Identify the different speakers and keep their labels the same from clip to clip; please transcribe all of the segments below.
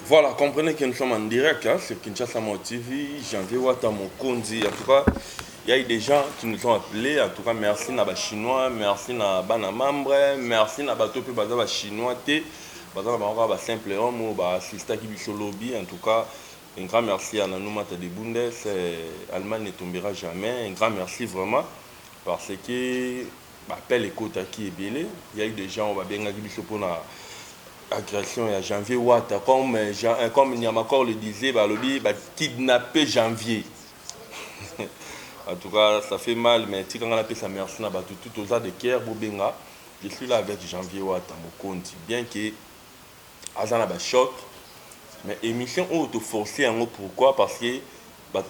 Speaker 1: Voilà, comprenez que nous sommes en direct hein, sur Kinshasa Mo TV, Janvier Wata Mokonzi. En tout cas, il y a eu des gens qui nous ont appelés. En tout cas, merci à Chinois, merci à Bana Mambre, merci à Batope Baza Chinois, Baza Baza simple homme ou Sista Kibiso Lobby. En tout cas, un grand merci à Nanoumata de Bundes. Allemagne ne tombera jamais. Un grand merci vraiment parce que appel écoute qui est belé. Il y a eu des gens qui ont bien Kibiso pour la agression à Janvier Wata, comme Nyamakor le disait, lobby kidnapper Janvier. En tout cas, ça fait mal, mais si on a appelé ça merci na tout aux de Kier Bobenga, je suis là avec Janvier Wata Mokonzi, bien que Azana ba choc, mais émission auto forcée en pourquoi parce que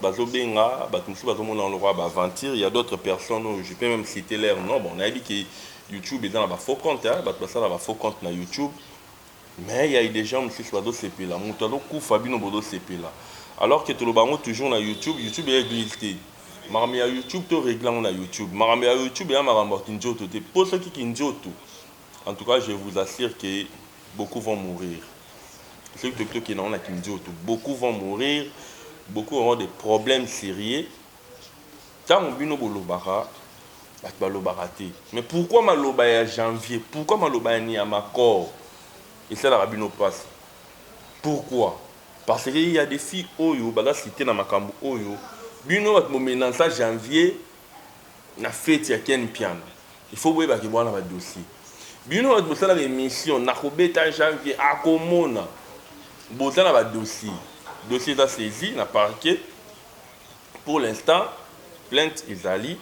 Speaker 1: Bazo Benga, Batmusu Bazo Mona le roi Aventure, il y a d'autres personnes, je peux même citer leur nom. Bon, on a dit que YouTube est dans la faux compte, Batbasa la faux compte na YouTube. Mais il y a eu des gens qui sont dans ce pays-là. Alors que tout le monde toujours sur YouTube, YouTube est glissé. Mais à YouTube, tu règles na YouTube. Mais à YouTube, il y a un peu de pour ceux qui ont tout. En tout cas, je vous assure que beaucoup vont mourir. Ceux qui ont tout, beaucoup vont mourir. Beaucoup auront des problèmes sérieux. Ça, on bino bolobara. Mais pourquoi maloba ya janvier? Pourquoi maloba ni à ma corps? Et ça, la rabino passe. Pourquoi? Parce qu'il y a des filles Oyo, bala cité dans Makambu Oyo. Bino va te ça janvier, na fête ya Ken Piano. Il faut voir qu'il y a un dossier. Bino va te faire l'émission, na kobeta janvier, à Komona. Bosa na dossier. Dossier est saisi, na parquet. Pour l'instant, plainte Isali.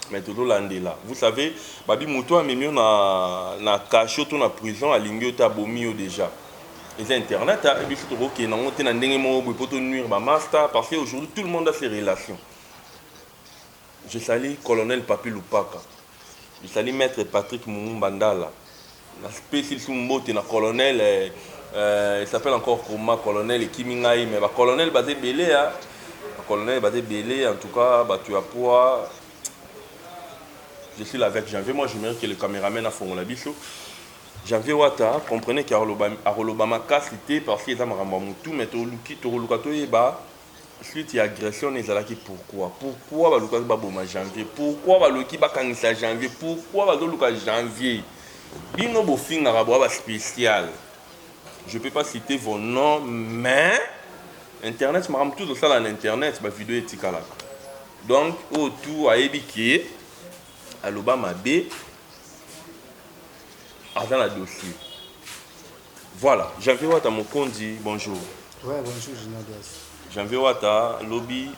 Speaker 1: Mais tout là. Vous savez, Babi Moutou a mis na cachot na prison à Lingota Bomio déjà. Les internet a dit que na monté na ndenge mo pour te nuire ba master parce que aujourd'hui tout le monde a ses relations. Je salue colonel Papi Lupaka. Je salue maître Patrick Moumbandala. La spécial sous mbote na colonel il s'appelle encore comment colonel Kimingai mais ba colonel basé belé hein. Colonel basé belé en tout cas ba tu as poids. Je suis là avec Janvier. Moi, je me dis que le caméraman a fait la bicho. Janvier Wata, comprenez qu'il y a Rolobama cassité parce qu'il y a un tout, mais suite à agression, pourquoi? Pourquoi Janvier? Pourquoi Janvier? Pourquoi Janvier? Bino Bofing Araboa spécial. Je ne peux pas citer vos noms, mais Internet, je me tout ça dans Internet, ma vidéo est ticala. Donc, autour à Ebiki. À l'Obama B, dans le dossier. Voilà, Janvier Wata Mokonzi, bonjour.
Speaker 2: Ouais, bonjour, Général.
Speaker 1: Janvier Wata, lobby,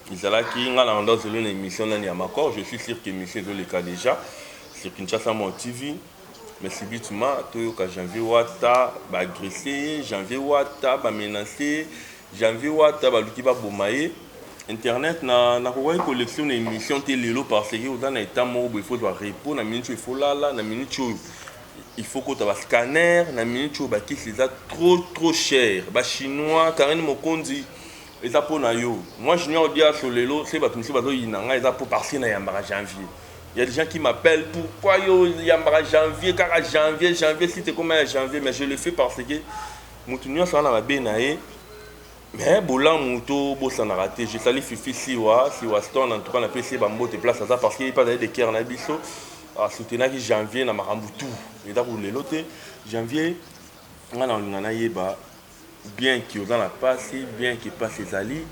Speaker 1: Izalaki, dans une émission Nanyamako, je suis sûr que l'émission est le cas déjà, sur Kinshasa Mo TV. Mais c'est bitumement, Janvier Wata va agresser, Janvier Wata va menacer, Janvier Wata va lutter Bomaye. Internet na quoi collection d'émissions télé parce que dans l'état où il faut répondre na minute il faut là na minute il faut que tu aies scanner na minute où c'est trop cher ba chinois Karen Mokonzi et ça pour na yo moi je n'y dis sur les lots c'est ba tout ba inanga et ça pour partir na yambara janvier il y a des gens qui m'appellent pourquoi yo yambara janvier car janvier si tu comme janvier mais je le fais parce que mutunyo ça na ba benae. Mais Bolan Mouto, Bossan a raté. Je salue Fifi Siwa Stone, en tout cas, on a pu essayer de place à ça parce qu'il n'y a pas de Kier Nabiso. À soutenir que janvier, on a Maramboutou. Et là, pour les loter, janvier, on a bien qu'il y a la passe, bien qu'il passe les alliés.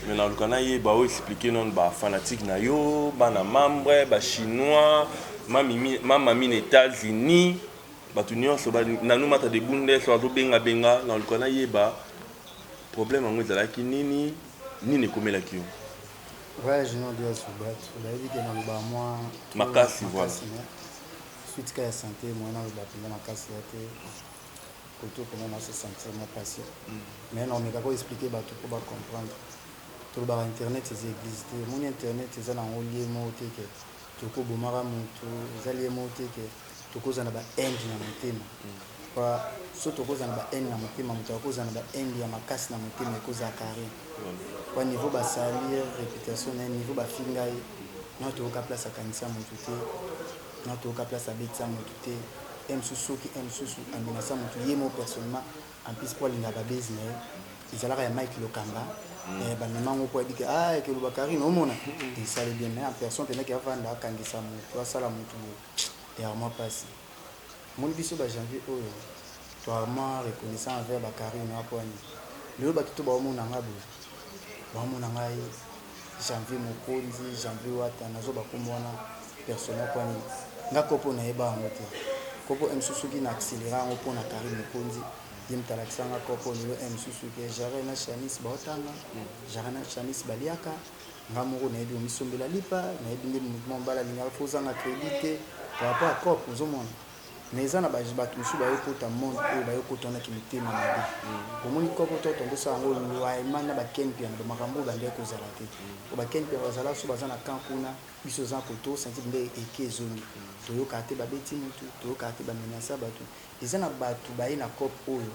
Speaker 1: Mais dans le Canada, on va expliquer non, fanatique nayo, na membre, chinois, mamie États-Unis, batunion, nanou mata de bundes, soit benga dans le Canada, problème en ezalaki nini comme la kio.
Speaker 2: Ouais, je n'en dis pas. On a dit que dans le mois
Speaker 1: makasi voilà.
Speaker 2: Suite qu'à la santé, moi on a eu makasi là pour comment on se sentir moi passé. Mais non, mais d'accord expliquer bah tout pour comprendre. Tout le internet c'est existé. Mon internet c'est ça en lié monté que tout ko bomara monto, zali monté que tout ko zana ba end na motema. Kwa soto koza na ba haine na motema moto akoza na ba haine ya makasi na motema koza carré kwa niveau ba salir réputation na niveau ba fingai na to ka place kanisa moto te na to ka place abetsa moto te soki soki amenasa moto ye mo personnellement en plus pour linga babezi na ye ezalaka ya Mike Lokamba bamemango po abike ekelo bakari nomona esali bien mais en personne pendaki avanda akangisa moto asala moto ya moi pasi moni biso ba janvier oyo to vraiment reconnaissant envers bakari na poani lelo bato to baomona nga boye baomona ngai janvier mokonzi janvier wata nazo bakombo wana personnel poani nga kopo na yeba yango te kopo soki na accélérant yango mpona kari mokonzi ye mutalakisanga kopo lelo susuki jare na chanis baotanga jare na chanis baliaka nga moko nayebi omisombela lipa nayebi nde mouvement mbala lingaka fozanga crédit te par rapport à kopo ozomona mais eza na bato mosusu bayokota monde oyo bayokotanaki mitema mabe omoni kopo to tondosala yango loyema na bakenpia na bamakambo oyo bandeki kozala te po bakenpia bazala so baza na camp kuna biso oza koto senti nde eke ezongi toyokaka te babeti motu toyokaka te bamenasa bato eza na bato baye na kopo oyo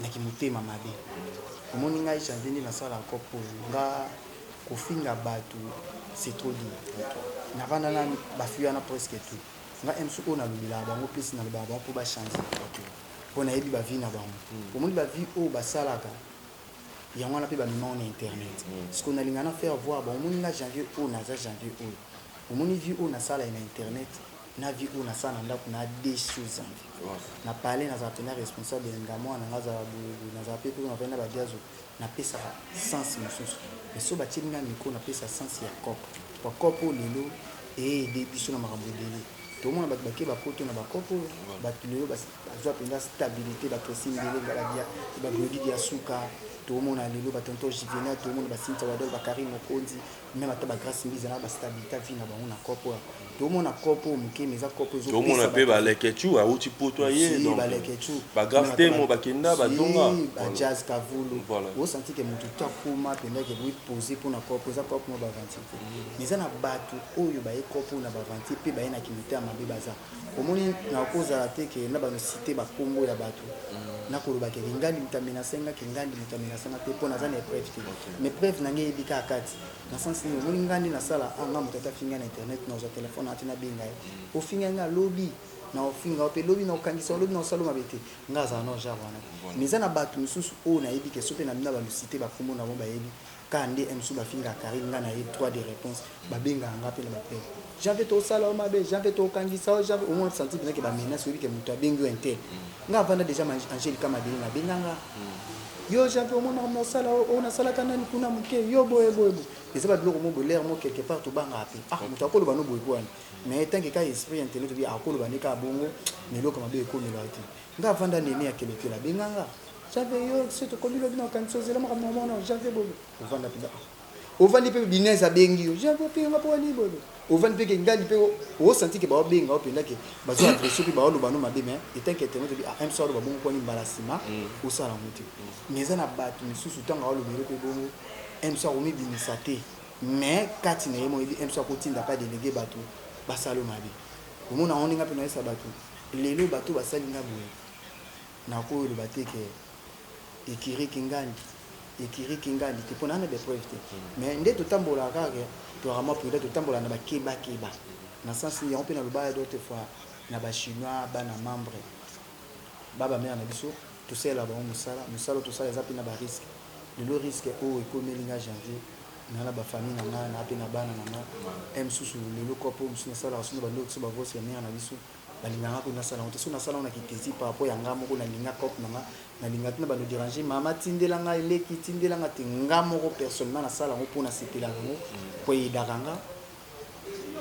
Speaker 2: naki motema mabe omoni ngai janvier nde nasala kopo oyo nga kofinga bato c'est trop dur navanda na bafi wana presque tout nga msu oyo nalobelaka bango mpesi nalobaka bango mpo bachange mpo nayebi bavi na bango omoni bavi oyo basalaka yango wana mpe bamema na internet parceke nalinga na faire voir omoni nga janvier oyo naza janvier oyo omoni vi oyo nasala na internet na vi oyo nasala na ndako na deux choses na parle nazala pena responsable nga mwana nazala mpe mpe navai na badiazo napesaka sens mosusu mais so batieli nga mikro napesa sens ya kopo po kopo lelo eyede biso na makambo ebele tomona bato bake bapoto na bakopo bato lelo bazwa mpenza stabilité bakresi mbele baglodidi ya suka tomona lelo batonto juvenal tomona basinta wadol bakari mokonzi même ata bagrâce mbiza na bastabilité vi na bango na kopo tomona kopo moke meza kopo
Speaker 1: tomona mpe baleketu auti poto ye
Speaker 2: baleketu
Speaker 1: bagrâce te mo bakenda badonga
Speaker 2: bajazz kavulu osanti ke motu to akoma mpendake boyi pose mpona kopo eza kopo mo bavanti te mais eza na bato oyo baye kopo na bavanti mpe baye na kimite mabe baza omoni nakozala te ke na banosite bakombo ya bato nakolobake ngandi mutamenasenga ke ngandi mutamenasenga te mpo naza na épreuve te mais preuve nange eyebi kaka kati na sens nini omoni ngandi nasala anga moto atafinga na internet nazwa telefone ati nabenga ye ofinga nga lobi na ofinga mpe lobi na okangisa lobi na osala mabe te nga azala na genre wana mais eza na bato mosusu oyo nayebi ke so mpe na bina banosite bakombo na bo bayebi ka nde msu bafinga kari nga na ye 3 de réponse babengaka nga mpe na bapreuve janvier tosala mabe janvier tokangisa janvier omona senti mpena ke bamenase oyebi ke moto abengi yo intel nga avanda déjà angélika madele nabenganga yo janvier omona mosala oyo nasalaka nani kuna moke yo boye eza babiloko mo bolere mo quelque part tobangaka mpe moto akoloba no boye wana mais tanke ka esprit intellect obi akoloba nde kaka bongo na eloko mabe ekomelaka te nga avanda nene ya kelekele abenganga janvier yo so tokomi lobi na okanisa ozela makambo momona janvier boye ovanda mpe ovandi mpe binese abengi yo janvier openga mpo wani boye ovandi mpe ke ngali mpe osanti ke baobenga openza ke bazwa adresse mpe baoloba no mabe mais etanke internet obi mso aloba bongo kwani mbala nsima osala ngo te mais eza na bato misusu ntango aolobele mpe bongo mso akomibimisa te mais kati na ye mo yebi mso akotinda mpe adelege bato basala mabe omona ngo ndenge mpe nayesa bato lelo bato basali nga boye nakoyoloba te ke ekiriki ngandi te mpo nana bepreuve te mais nde totambolaka kaka toarama prida totambola na bakebakeba na sens yango mpe nalobaya d'autre fois na bachinois bana membre babamere na biso tosalela bango mosala tosala eza mpe na bariske lelo riske oyo ekomeli nga janvier na bafamille na nga na mpe na bana na nga mosusu lelo kopo mosusu nasalaka sono bandeko so bavosi ya mere na biso balingaka mpe nasala ngo te so nasala ngo na kitesi par rapport ya nga moko nalinga kope na nga nalinga tina bano déranger mama tindela nga eleki tindela nga te nga moko personnellement nasala ngo mpo nasepela yango mpo eyedaka nga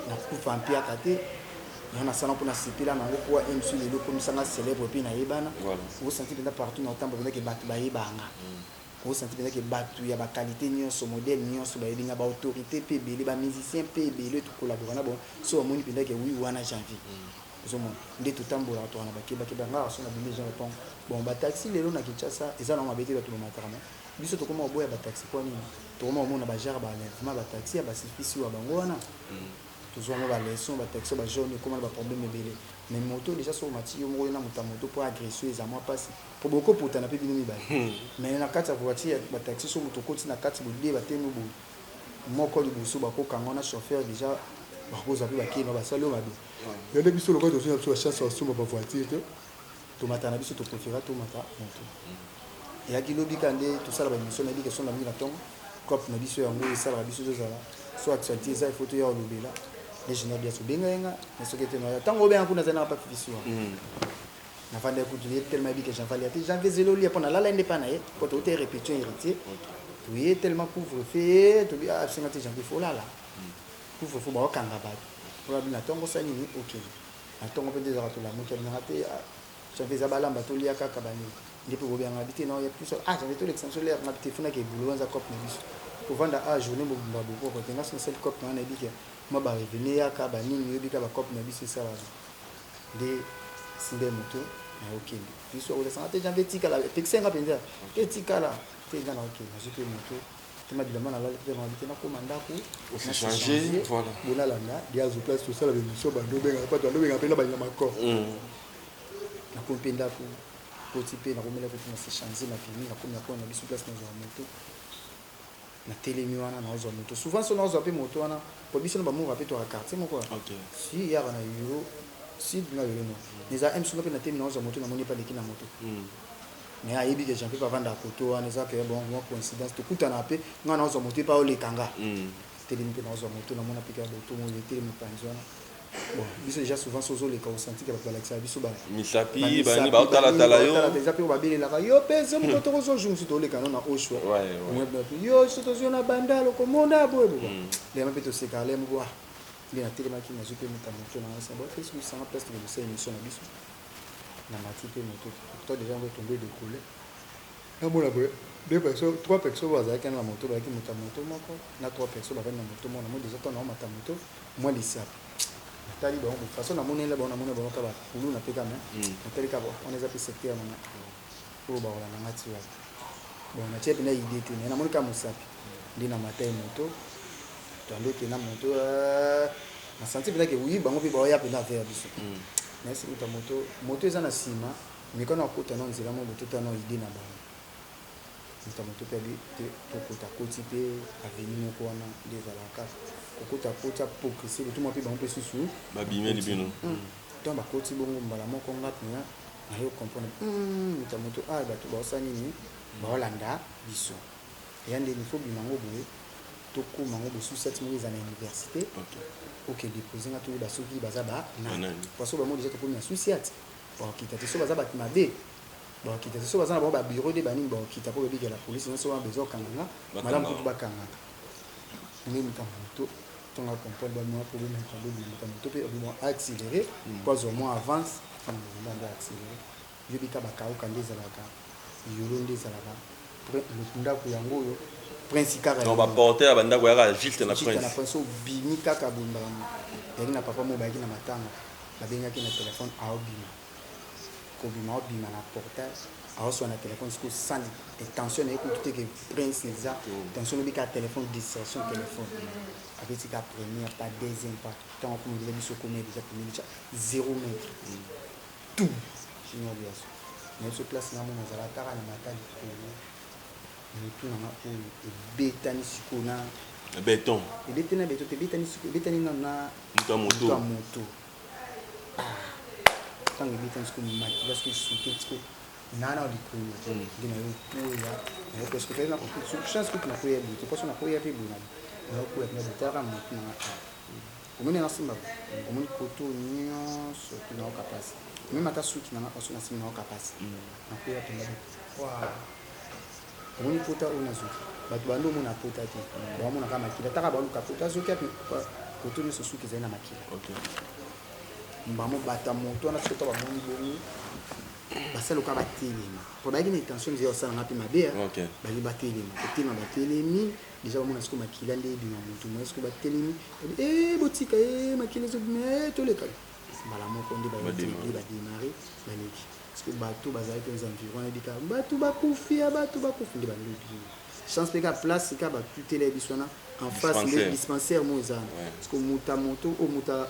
Speaker 2: nakufa mpiaka te yango nasala mpo nasepela nango mpo msu lelo komisanga célèbre mpe nayebana osanti mpenza partout na otambo mpenzake bato bayebanga osanti mpenzake bato ya bakalite nyonso modele nyonso bayebi nga baautorité mpe ebele bamusicien mpe ebele tokolabora na bon so bamoni mpenzake wi wana janvier ozomona nde totambolaka toka na bakebakeba nga aso na bile jean lepon bon bataxi lelo na kinshasa eza nango mabe te bato bamatakama biso tokoma oboya bataxi kwa nini tokoma omona bajare baenlèvement bataxi ya baservice oyo ya bango wana tozwamo baleson bataxi oyo bajaune ekoma na baproblème ebele mais moto déjà so omati yo moko na moto ya moto mpo agressio eza mwa mpasi mpo bokoputana mpe bino mibale mais na kati ya voiture ya bataxi so moto okoti na kati bodie batemi boye moko liboso bakokango na chauffeur déjà bakoza mpe bakei na basali oyo mabe yande biso lokola tozwi na biso bachance basomba bavoiture te tomata na biso topréféra tomata moto eyaki lobika nde tosala baémission nayebi question na mingi na ntongo cope na biso yango esalaka biso tozala so actualité eza ifo toya olobela légionnaire biaso obengayenga na soki ete noya ntango obenga kuna azali naka pa fifiso nafanda ekutu ye tellement yebi ke janvali ate janvier zelo lia mpo nalala nde mpa na ye po tote répétition héritier toye tellement couvre-feu tobi asenga te janvier folala couvre-feu baokanga bato olabi na ntongo sa nini okende na ntongo mpe nde ezaka tolamuki abinaka te janvier eza balamba tolia kaka banini nde mpe kobengaka bi te non ya plus janvier tolekisa biso lere ngabi te funaka ebulu wanza cope na biso kovanda journée mobimba bokoko te nga sona sali cope na wana yebi ke mwa barevene yaka banini oyebika bacope na biso esalaka nde simbe moto na okende biso akolesanga te janvier etikala epekisenga mpenza etikala te nga na okende nazwi mpe moto tema bilamba nalali mpe nabi te nakoma ndako bonalanda diazo place tosala bémission bando obengaka pato bando obengaka mpe na banyama cor nakomi mpe ndako koti mpe nakomela koti na sechange na pimi nakomi nakona na biso place nazwa moto na telemi wana nazwa moto souvent so nazwa mpe moto wana po biso na bamoura mpe toaka quartier moko si yaka na euro sud nga lelo no neza msunga mpe na telemi nazwa moto namoni epa leki na moto mais ayebi ke jean mpe bavanda koto wana eza ke bon mwa coïncidence tokutana mpe nga nazwa moto epa olekanga telemi mpe nazwa moto namona mpe kaka boto mo etelemi panzi wana bon biso déjà souvent sozoleka osanti ke bato balakisaka biso
Speaker 1: misapi bani baotalatala yo
Speaker 2: eza mpe babelelaka yo mpe eze moto tokozwa mosu toleka no na oshwa yo so tozwi na bandalo komonda boye boba lema mpe tosekaka lema bo nde natelemaki nazwi mpe moto moto na ngasa bo fesi misanga place tokobisa émission na biso na mati mpe moto to déjà ngo tombe décoller namona boye trois personnes bazalaki na moto bayaki moto ya moto moko na trois personnes bavandi na moto moko namo déjà ntango naomata moto mwa lisapi natali bango de façon namonela bango namona bango kaka bakulu na mpe kama natali kaka wana eza mpe secteur nanga oyo bakola nanga ti wana bon natie mpena idée te naye namoni kaka mosapi nde na mata ye moto toandoke na moto nasanti mpenake wi bango mpe baoya mpena ave ya biso nayesi kuta moto eza na nsima mikano akota na nzela mo boto tana idée na bango moto moto mpe abi tokota koti mpe aveni moko wana nde ezalaka kokota koti apokrise botuma mpe bango mpe susu
Speaker 1: babimeli bino
Speaker 2: ntango bakoti bongo mbala moko nga mpena nayo comprendre moto moto bato baosa nini baolanda biso eya nde nifo bimango boye tokóma ngo bosusi ati moko eza na université oke dépose nga toyeba soki baza banani poiso bango déjà tokómi na susi ati bakokita te so baza bato mabe bakokita te so baza na bango babureau de banini bakokita mpo babikela polisi nyonso wana besoin okanganga malamu kutu bakangaka nde moto ntonga comprendre bamwa problème ya moto moto mpe obimo accéléré po azwa mwa avance nde accéléré yebika bakauka nde ezalaka yolo nde ezalaka ndako yango oyo prince kaka
Speaker 1: non baporter ya bandako yaka juste na
Speaker 2: prince obimi kaka bondama yaki na papa mo bayaki na matanga babengaki na telefone aobima kobima aobima na portage aoswa na telefone siko sani tension naye kutu teke prince eza tension obi kaka telefone distraction telefone abeti ka première pas deuxième pas ntango komodela biso komia déjà premier bica 0 mètre tout chinobiaso na biso place namona azala kaka na matali motu nanga oyo ebetani siko na
Speaker 1: béton
Speaker 2: ebetani na beton ebetani siko ebetani na moto ya moto ntango ebetani siko makila siko suke siko nana likolo nde nayo koya nayo presque fai na chance kutu nakoya boye te poso nakoya mpe boye nayo koya mpe botalaka motu nanga omoni na nsima omoni koto nyonso to nayoka pasi meme ata suki nanga oso na nsima nayoka pasi nakoya mpenza omoni pota oyo nazoki bato bando omona pota te baomonaka makila taka baluka pota azoki ape koto nyonso suki ezali na makila mbamo bata moto wana soki ta bamoni bongo basaluka batelema po bayaki na intention ezali kosalanga mpe mabe bali batelema kotelema batelemi déjà bamona siko makila nde ebima motu moye siko batelemi botika makila ezobima toleka mbala moko nde bademare baleki parce que bato bazalaki aux environs ebika bato bakufi nde balobi chance mpe ka place ka batutela biso wana en face nde dispensaire mo eza parce que moto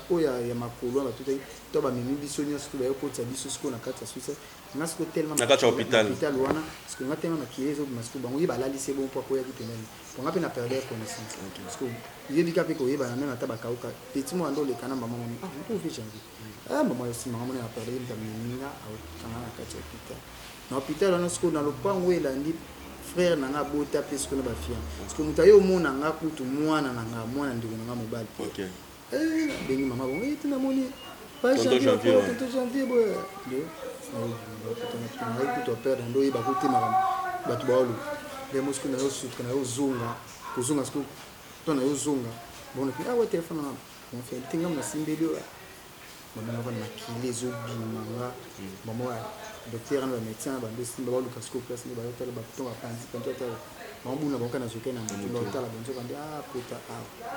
Speaker 2: oyo ya makolo wana batutaki to bamemi biso nyonso to bayokotisa biso sikoyo na kati ya suisse nga sikoyo tellement
Speaker 1: na kati ya hôpital
Speaker 2: wana parce que nga tellement makili ezobima sikoyo bango ye balalisi bon mpo akoyaki pembeni po nga mpe na perdre connaissance parce que yebika pe ko yeba na même ata bakauka petit mo ando le kana maman ah on fait janvier ah maman aussi maman na parler de minga au kana na kati hôpital na hôpital on a na lopango elandi frère nanga bota pe ce que na ba fia parce que mutayo mona nga kutu mwana nanga mwana ndiko nanga mobile
Speaker 1: OK
Speaker 2: bengi maman bon tena moni pas
Speaker 1: Tonton
Speaker 2: janvier
Speaker 1: Janvier,
Speaker 2: tonton janvier bo na kutu père ndo yeba kutu mara batu baolo les moscou na yo sutra na yo zonga kozonga ce que tona yo zonga bon puis ah ouais téléphone na on fait tinga na simbeli wa bon na va makile zo bimanga maman wa docteur na médecin ba ndo simba ba luka scope place ni ba yotala ba to ba panzi kanto ta mambu na boka na zoke na ndo tala bonzo kandi ah puta ah